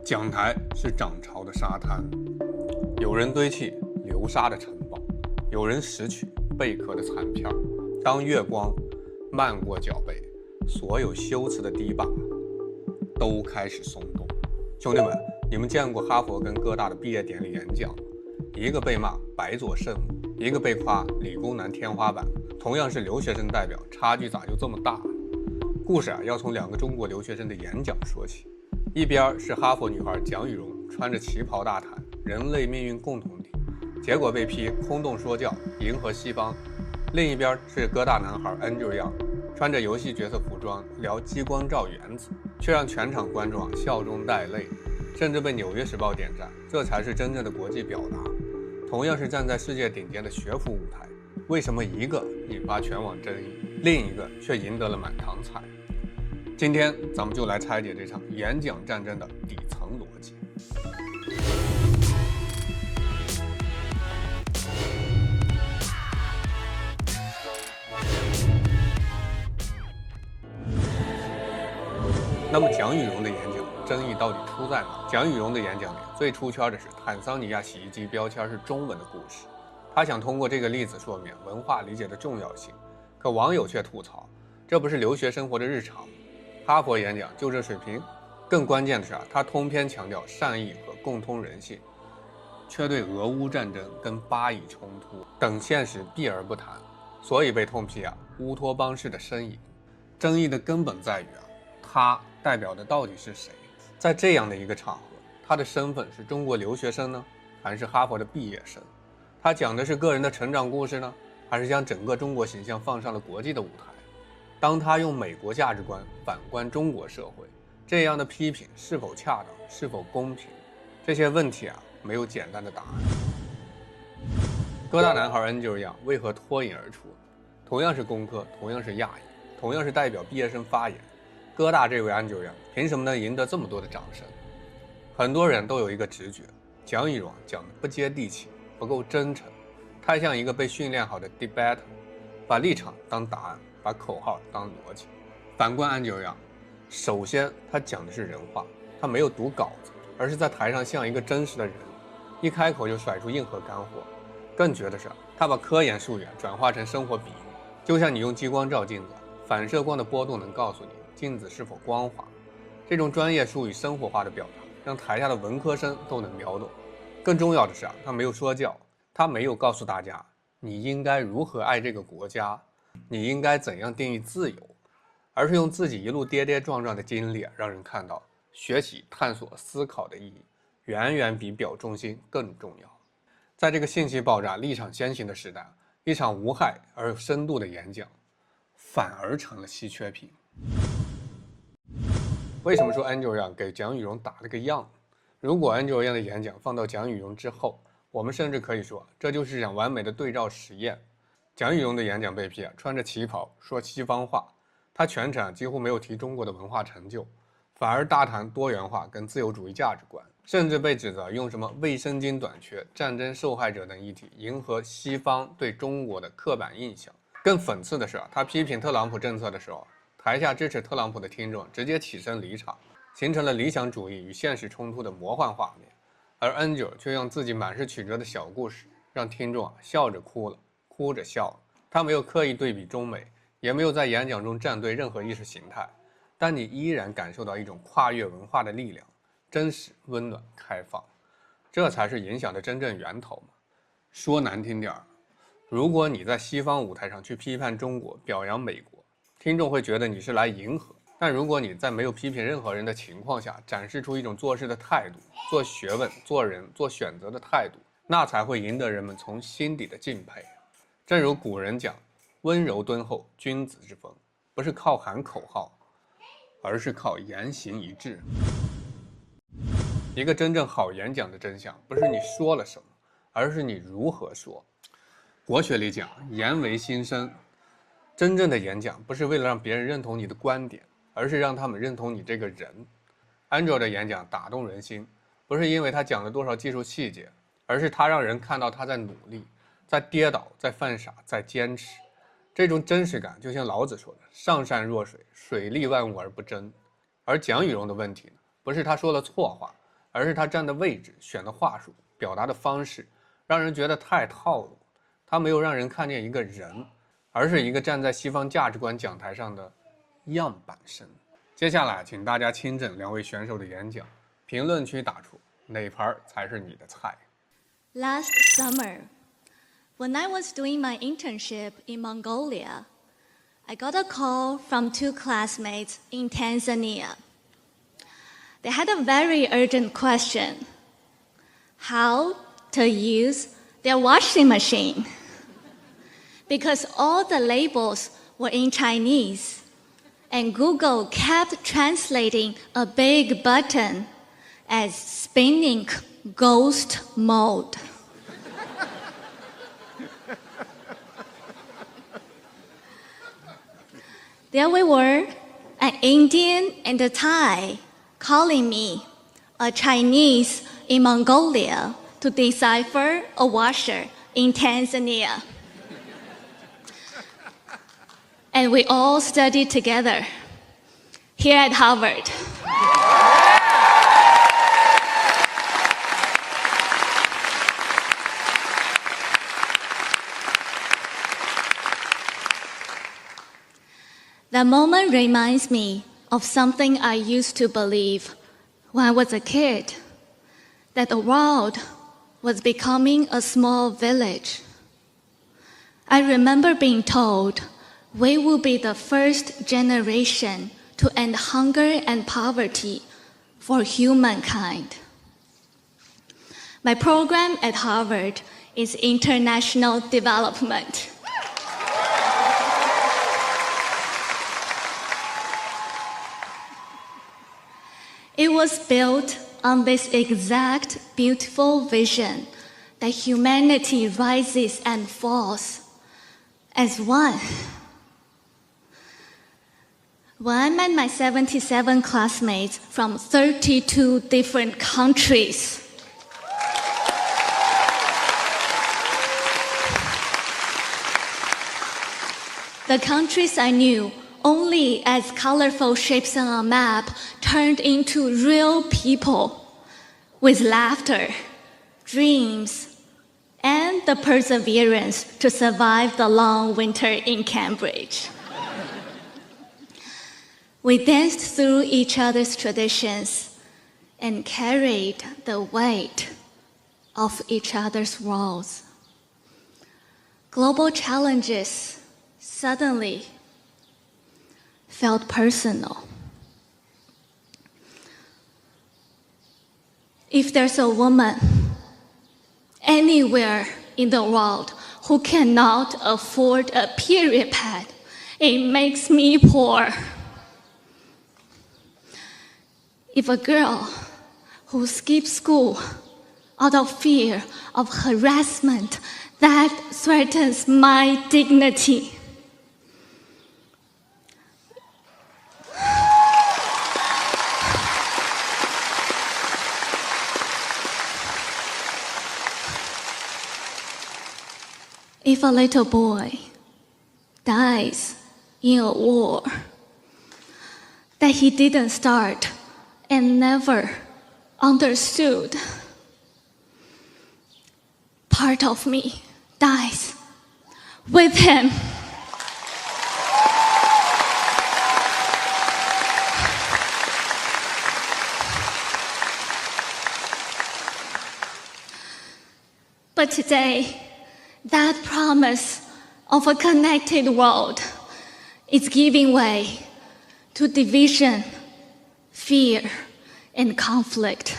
讲台是涨潮的沙滩，有人堆砌流沙的城堡，有人拾取贝壳的残片。当月光漫过脚背，所有修辞的堤坝都开始松动。兄弟们，你们见过哈佛跟哥大的毕业典礼演讲吗？一个被骂白左圣母，一个被夸理工男天花板，同样是留学生代表，差距咋就这么大呢？故事要从两个中国留学生的演讲说起。一边是哈佛女孩蒋雨荣穿着旗袍大谈人类命运共同体，结果被批空洞说教迎合西方；另一边是哥大男孩 Andrew 穿着游戏角色服装聊激光照原子，却让全场观众笑中带泪，甚至被纽约时报点赞。这才是真正的国际表达。同样是站在世界顶尖的学府舞台，为什么一个引发全网争议，另一个却赢得了满堂彩？今天咱们就来拆解这场演讲战争的底层逻辑。那么蒋雨荣的演讲争议到底出在哪？蒋雨荣的演讲里最出圈的是坦桑尼亚洗衣机标签是中文的故事，他想通过这个例子说明文化理解的重要性，可网友却吐槽，这不是留学生活的日常吗？哈佛演讲就这水平？更关键的是他通篇强调善意和共通人性，却对俄乌战争跟巴以冲突等现实避而不谈，所以被痛批乌托邦式的呻吟。争议的根本在于他代表的到底是谁？在这样的一个场合，他的身份是中国留学生呢，还是哈佛的毕业生？他讲的是个人的成长故事呢，还是将整个中国形象放上了国际的舞台？当他用美国价值观反观中国社会，这样的批评是否恰当，是否公平？这些问题没有简单的答案。哥大男孩 Andrew 为何脱颖而出？同样是工科，同样是亚裔，同样是代表毕业生发言，哥大这位 Andrew 凭什么能赢得这么多的掌声？很多人都有一个直觉，蒋雨荣讲的不接地气，不够真诚，太像一个被训练好的 debater， 把立场当答案，把口号当逻辑。反观Andrew，首先他讲的是人话，他没有读稿子，而是在台上像一个真实的人，一开口就甩出硬核干货。更绝的是，他把科研术语转化成生活比喻，就像你用激光照镜子，反射光的波动能告诉你镜子是否光滑。这种专业术语生活化的表达，让台下的文科生都能秒懂。更重要的是他没有说教，他没有告诉大家你应该如何爱这个国家，你应该怎样定义自由，而是用自己一路跌跌撞撞的经历让人看到学习、探索、思考的意义远远比表忠心更重要。在这个信息爆炸、立场先行的时代，一场无害而有深度的演讲反而成了稀缺品。为什么说 Andrew 给蒋雨荣打了个样？如果 Andrew 的演讲放到蒋雨荣之后，我们甚至可以说这就是场完美的对照实验。蒋雨荣的演讲被批穿着旗袍说西方话，他全场几乎没有提中国的文化成就，反而大谈多元化跟自由主义价值观，甚至被指责用什么卫生巾短缺、战争受害者等议题迎合西方对中国的刻板印象。更讽刺的是他批评特朗普政策的时候，台下支持特朗普的听众直接起身离场，形成了理想主义与现实冲突的魔幻画面。而 Andrew 却用自己满是曲折的小故事，让听众笑着哭了，哭着笑了。他没有刻意对比中美，也没有在演讲中站队任何意识形态，但你依然感受到一种跨越文化的力量，真实、温暖、开放。这才是影响的真正源头嘛。说难听点如果你在西方舞台上去批判中国、表扬美国，听众会觉得你是来迎合；但如果你在没有批评任何人的情况下，展示出一种做事的态度、做学问、做人、做选择的态度，那才会赢得人们从心底的敬佩。正如古人讲，温柔敦厚，君子之风，不是靠喊口号，而是靠言行一致。一个真正好演讲的真相，不是你说了什么，而是你如何说。国学里讲，言为心声。真正的演讲不是为了让别人认同你的观点，而是让他们认同你这个人。Andrew 的演讲打动人心，不是因为他讲了多少技术细节，而是他让人看到他在努力，在跌倒，在犯傻，在坚持。这种真实感就像老子说的，上善若水，水利万物而不争。而蒋雨荣的问题呢，不是他说了错话，而是他站的位置、选的话术、表达的方式，让人觉得太套路。他没有让人看见一个人，而是一个站在西方价值观讲台上的样板神。接下来，请大家亲诊两位选手的演讲，评论区打出哪盘才是你的菜。Last summer, when I was doing my internship in Mongolia, I got a call from 2 classmates in Tanzania. They had a very urgent question: how to use their washing machine. Because all the labels were in Chinese, and Google kept translating a big button as spinning ghost mode. There we were, an Indian and a Thai, calling me, a Chinese in Mongolia, to decipher a washer in Tanzania. And we all studied together here at Harvard. That moment reminds me of something I used to believe when I was a kid, that the world was becoming a small village. I remember being told we will be the first generation to end hunger and poverty for humankind. My program at Harvard is international development. It was built on this exact beautiful vision that humanity rises and falls as one. When I met my 77 classmates from 32 different countries, the countries I knew only as colorful shapes on a map turned into real people with laughter, dreams, and the perseverance to survive the long winter in Cambridge. We danced through each other's traditions and carried the weight of each other's worlds. Global challenges suddenly felt personal. If there's a woman anywhere in the world who cannot afford a period pad, it makes me poor. If a girl who skips school out of fear of harassment, that threatens my dignity. If a little boy dies in a war that he didn't start and never understood, part of me dies with him. But today, that promise of a connected world is giving way to division, fear, and conflict.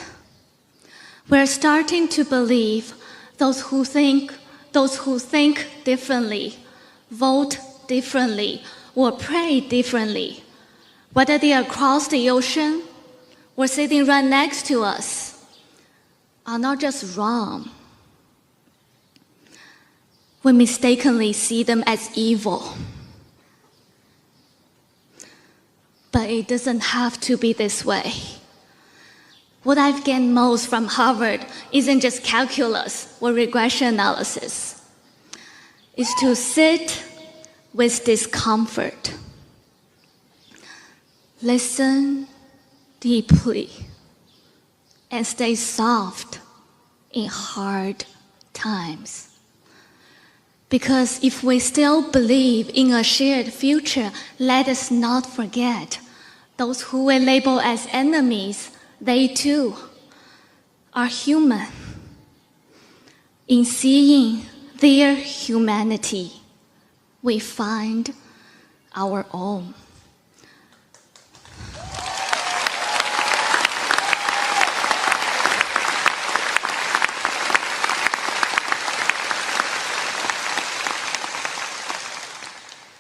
We're starting to believe those who think differently, vote differently, or pray differently, whether they are across the ocean or sitting right next to us, are not just wrong. We mistakenly see them as evil. But it doesn't have to be this way. What I've gained most from Harvard isn't just calculus or regression analysis. It's to sit with discomfort. Listen deeply and stay soft in hard times. Because if we still believe in a shared future, let us not forget those who we label as enemies, they too are human. In seeing their humanity, we find our own.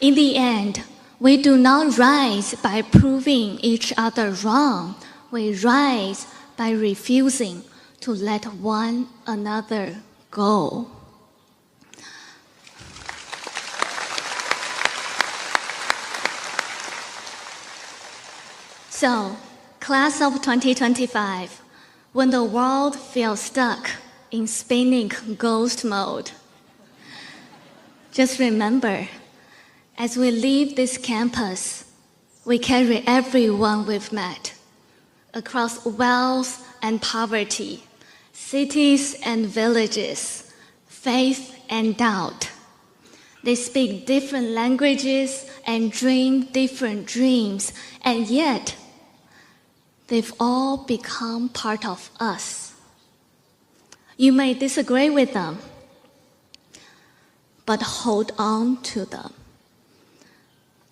In the end, we do not rise by proving each other wrong. We rise by refusing to let one another go. So, class of 2025, when the world feels stuck in spinning ghost mode, just remember, as we leave this campus, we carry everyone we've met across wealth and poverty, cities and villages, faith and doubt. They speak different languages and dream different dreams, and yet they've all become part of us. You may disagree with them, but hold on to them,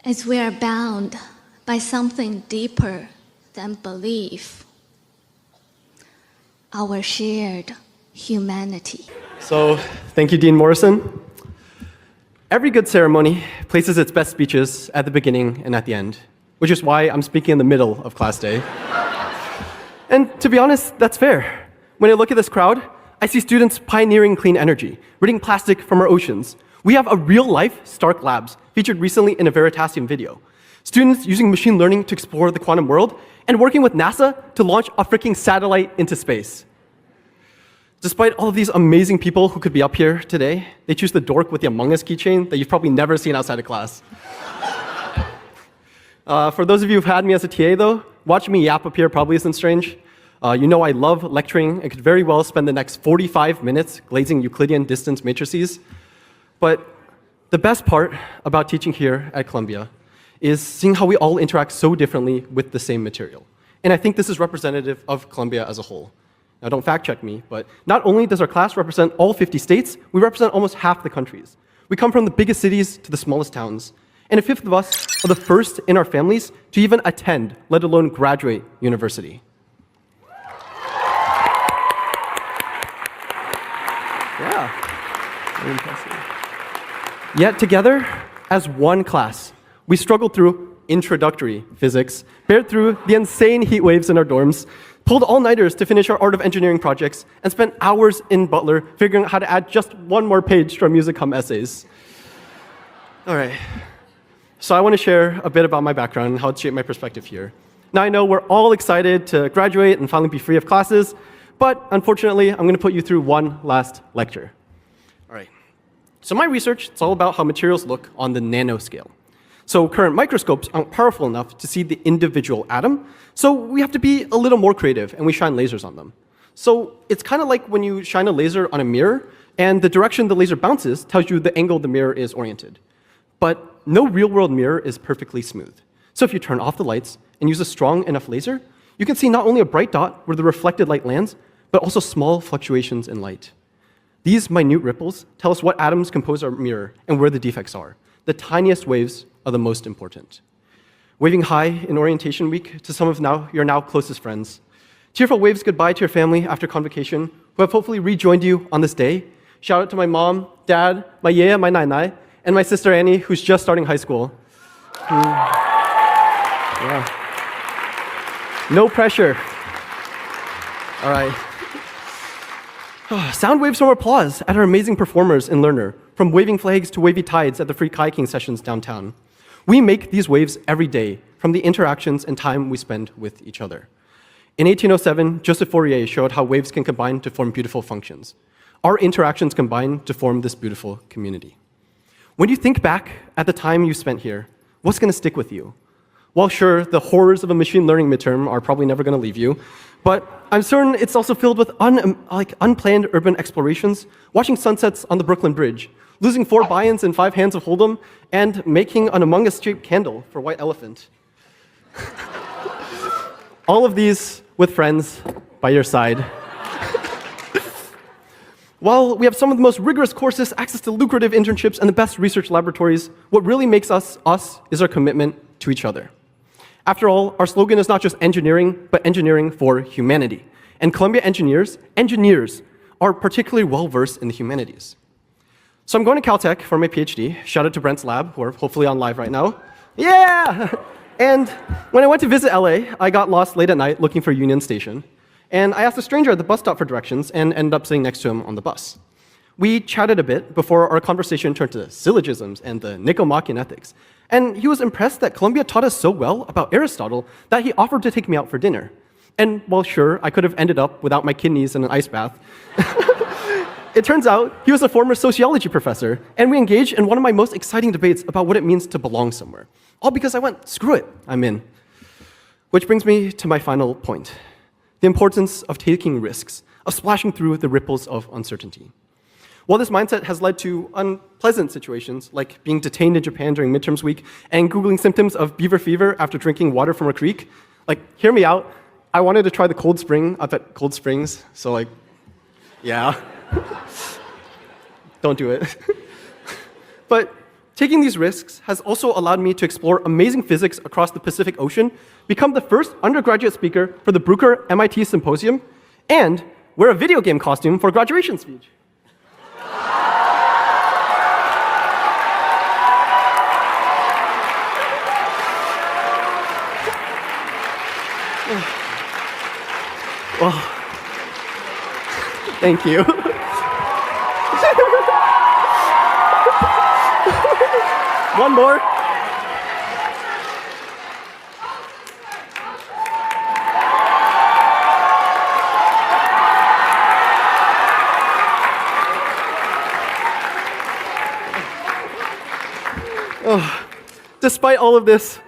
as we are bound by something deeper than belief, our shared humanity. So, thank you, Dean Morrison. Every good ceremony places its best speeches at the beginning and at the end, which is why I'm speaking in the middle of class day. And to be honest, that's fair. When I look at this crowd, I see students pioneering clean energy, ridding plastic from our oceans. We have a real-life Stark Labs featured recently in a Veritasium video. Students using machine learning to explore the quantum world and working with NASA to launch a freaking satellite into space. Despite all of these amazing people who could be up here today, they choose the dork with the Among Us keychain that you've probably never seen outside of class. For those of you who've had me as a TA, though, watching me yap up here probably isn't strange. You know I love lecturing and could very well spend the next 45 minutes glazing Euclidean distance matrices. But the best part about teaching here at Columbia is seeing how we all interact so differently with the same material. And I think this is representative of Columbia as a whole. Now, don't fact check me, but not only does our class represent all 50 states, we represent almost half the countries. We come from the biggest cities to the smallest towns. And a fifth of us are the first in our families to even attend, let alone graduate, university. Yeah, very impressive. Yet together, as one class, we struggled through introductory physics, bared through the insane heat waves in our dorms, pulled all-nighters to finish our Art of Engineering projects, and spent hours in Butler figuring out how to add just one more page to our music hum essays. All right, so I want to share a bit about my background and how it shaped my perspective here. Now I know we're all excited to graduate and finally be free of classes, but unfortunately, I'm going to put you through one last lecture. All right, so my research, it's all about how materials look on the nanoscale. So current microscopes aren't powerful enough to see the individual atom, so we have to be a little more creative, and we shine lasers on them. So it's kind of like when you shine a laser on a mirror, and the direction the laser bounces tells you the angle the mirror is oriented. But no real-world mirror is perfectly smooth. So if you turn off the lights and use a strong enough laser, you can see not only a bright dot where the reflected light lands, but also small fluctuations in light. These minute ripples tell us what atoms compose our mirror and where the defects are. The tiniest waves are the most important. Waving hi in orientation week to some of your now closest friends. Cheerful waves goodbye to your family after convocation, who have hopefully rejoined you on this day. Shout out to my mom, dad, my yaya, my nainai, and my sister Annie, who's just starting high school. Yeah. No pressure. All right. Sound waves from applause at our amazing performers in Learner, from waving flags to wavy tides at the free kayaking sessions downtown. We make these waves every day from the interactions and time we spend with each other. In 1807, Joseph Fourier showed how waves can combine to form beautiful functions. Our interactions combine to form this beautiful community. When you think back at the time you spent here, what's going to stick with you? While sure, the horrors of a machine learning midterm are probably never going to leave you, but I'm certain it's also filled with unplanned urban explorations, watching sunsets on the Brooklyn Bridge, losing 4 buy-ins in 5 hands of Hold'em, and making an Among Us-shaped candle for White Elephant. All of these with friends by your side. While we have some of the most rigorous courses, access to lucrative internships, and the best research laboratories, what really makes us us is our commitment to each other. After all, our slogan is not just engineering, but engineering for humanity. And Columbia engineers are particularly well-versed in the humanities. So I'm going to Caltech for my PhD. Shout out to Brent's lab, who are hopefully on live right now. Yeah! And when I went to visit LA, I got lost late at night looking for Union Station. And I asked a stranger at the bus stop for directions and ended up sitting next to him on the bus. We chatted a bit before our conversation turned to syllogisms and the Nicomachean ethics. And he was impressed that Columbia taught us so well about Aristotle that he offered to take me out for dinner. And while sure, I could have ended up without my kidneys in an ice bath, it turns out he was a former sociology professor, and we engaged in one of my most exciting debates about what it means to belong somewhere. All because I went, screw it, I'm in. Which brings me to my final point. The importance of taking risks, of splashing through the ripples of uncertainty. While this mindset has led to unpleasant situations, like being detained in Japan during midterms week and Googling symptoms of beaver fever after drinking water from a creek, hear me out. I wanted to try the cold spring up at Cold Springs, so yeah. Don't do it. But taking these risks has also allowed me to explore amazing physics across the Pacific Ocean, become the first undergraduate speaker for the Bruker MIT Symposium, and wear a video game costume for a graduation speech. Well, thank you. One more. Despite all of this,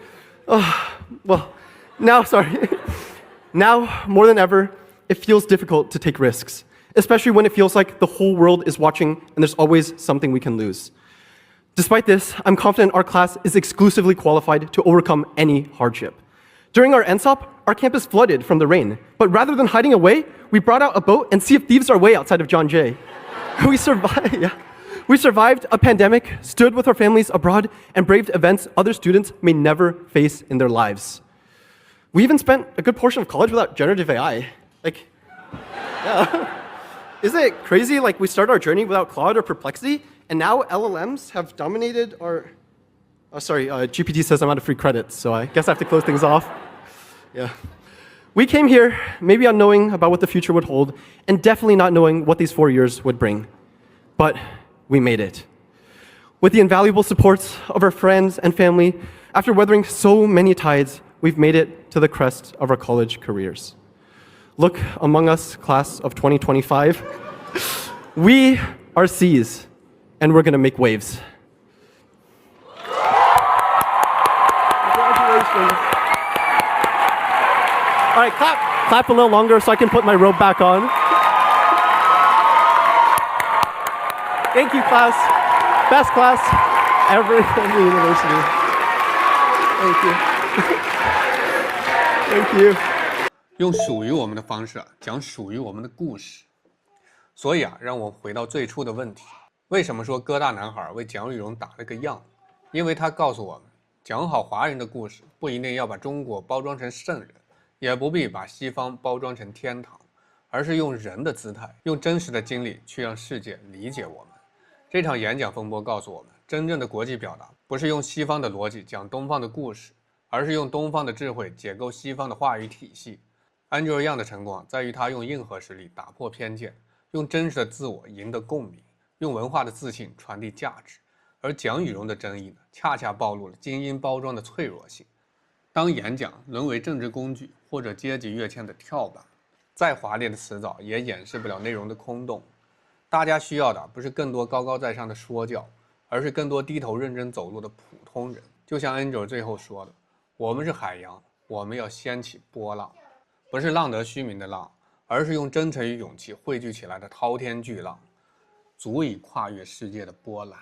now more than ever, it feels difficult to take risks, especially when it feels like the whole world is watching and there's always something we can lose. Despite this, I'm confident our class is exclusively qualified to overcome any hardship. During our NSOP, our campus flooded from the rain, but rather than hiding away, we brought out a boat and sea of thieves our way outside of John Jay. We survived a pandemic, stood with our families abroad, and braved events other students may never face in their lives. We even spent a good portion of college without generative AI. Isn't it crazy? We started our journey without Claude or Perplexity, and now LLMs have dominated our... Oh, sorry, GPT says I'm out of free credits, so I guess I have to close things off. Yeah. We came here maybe unknowing about what the future would hold, and definitely not knowing what these 4 years would bring. But we made it. With the invaluable supports of our friends and family, after weathering so many tides, we've made it to the crest of our college careers. Look among us, class of 2025. We are C's, and we're going to make waves. Congratulations. All right, clap a little longer so I can put my robe back on. Thank you, class. Best class ever in the university. Thank you. Thank you. 用属于我们的方式讲属于我们的故事。所以让我回到最初的问题：为什么说哥大男孩为蒋雨荣打了个样？因为他告诉我们，讲好华人的故事，不一定要把中国包装成圣人，也不必把西方包装成天堂，而是用人的姿态，用真实的经历去让世界理解我们。这场演讲风波告诉我们，真正的国际表达不是用西方的逻辑讲东方的故事，而是用东方的智慧解构西方的话语体系。Andrew Yang 的成功在于他用硬核实力打破偏见，用真实的自我赢得共鸣，用文化的自信传递价值。而蒋雨荣的争议恰恰暴露了精英包装的脆弱性。当演讲沦为政治工具或者阶级跃迁的跳板，再华丽的辞藻也掩饰不了内容的空洞。大家需要的不是更多高高在上的说教，而是更多低头认真走路的普通人。就像 Andrew 最后说的，我们是海洋，我们要掀起波浪，不是浪得虚名的浪，而是用真诚与勇气汇聚起来的滔天巨浪，足以跨越世界的波澜。